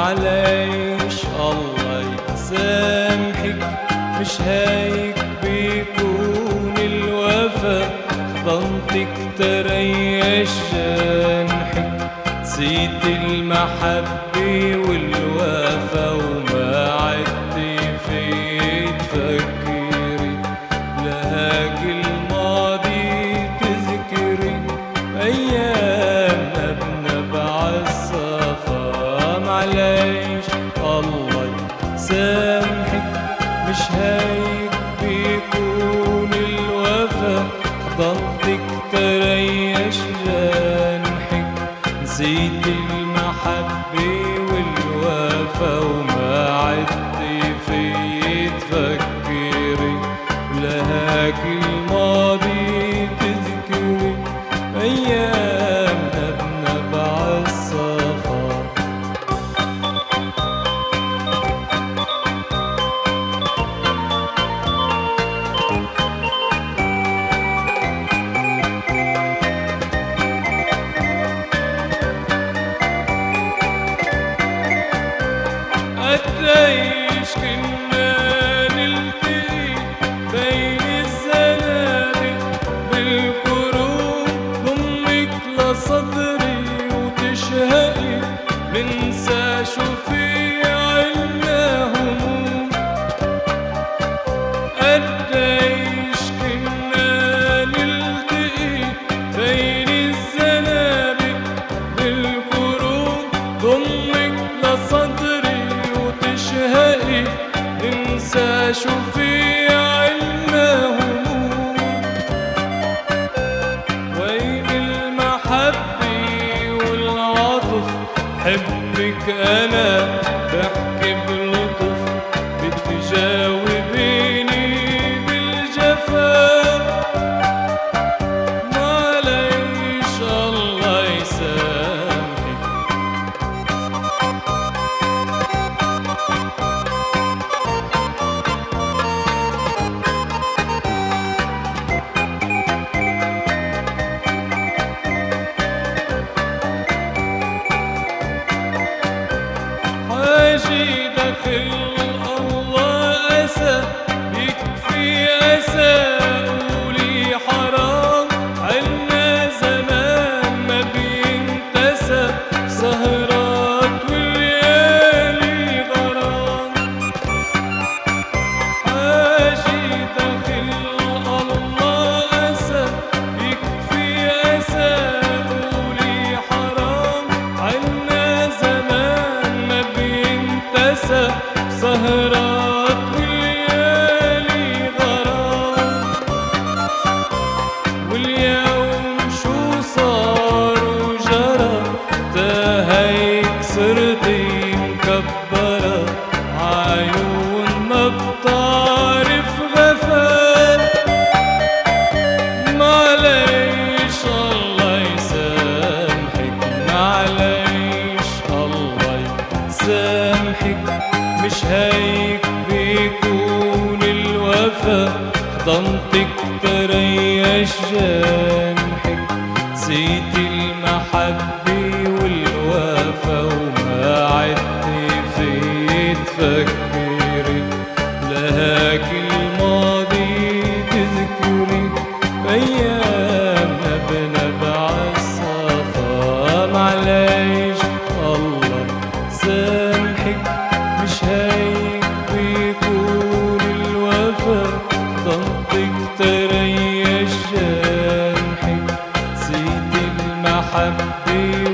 معليش الله يسامحك، مش هيك بيكون الوفا، ضنتك تريش جنحك، نسيت المحبة والوفا وما عدتي في تفكري، لهاك الماضي تذكري أيام بنبع الصفا. معليش الله يسامحك، مش هيك بيكون الوفا، ضلتك تريش جنحك، نسيت المحبة والوفا وما عدتي في تفكري، لهاك الماضي تذكري أيام بنبع الصفا. قديش كنا نلتقي بين الزنابق بالكروب، ضمك لصدري وتشهقي، ننسى شو في عنا هموم. قديش كنا نلتقي بين الزنابق بالكروب، ضمك لصدري وتشهقي، ننسى شو في عنا هموم. وين المحبة والعطف، حبك أنا بحكي بلطف، بتجاوبيني بالجفا. معليش الله يسامحك، حاجي داخل الله أسى، يكفي أسى قولي حرام، عنا زمان ما بينتسى، سهرات والليالي غرام. حاجي داخل الله أسى، يكفي أسى قولي حرام، عنا زمان ما بينتسى، سهرات والليالي غرام. واليوم شو صار وجرى، تهيك صرتي مكبرة، عيون ما بتعرف غفال. معليش الله يسامحك، معليش الله يسامحك، مش هيك بيكون الوفا، ضنتك تريش جنحك، نسيت المحبة والوفا وما عدتي في تفكري، لهاك الماضي تذكري أيام بنبع الصفا. معليش الله سامحك، مش هيك بيكون الوفا، ضنتك تريش جنحك، نسيت المحبة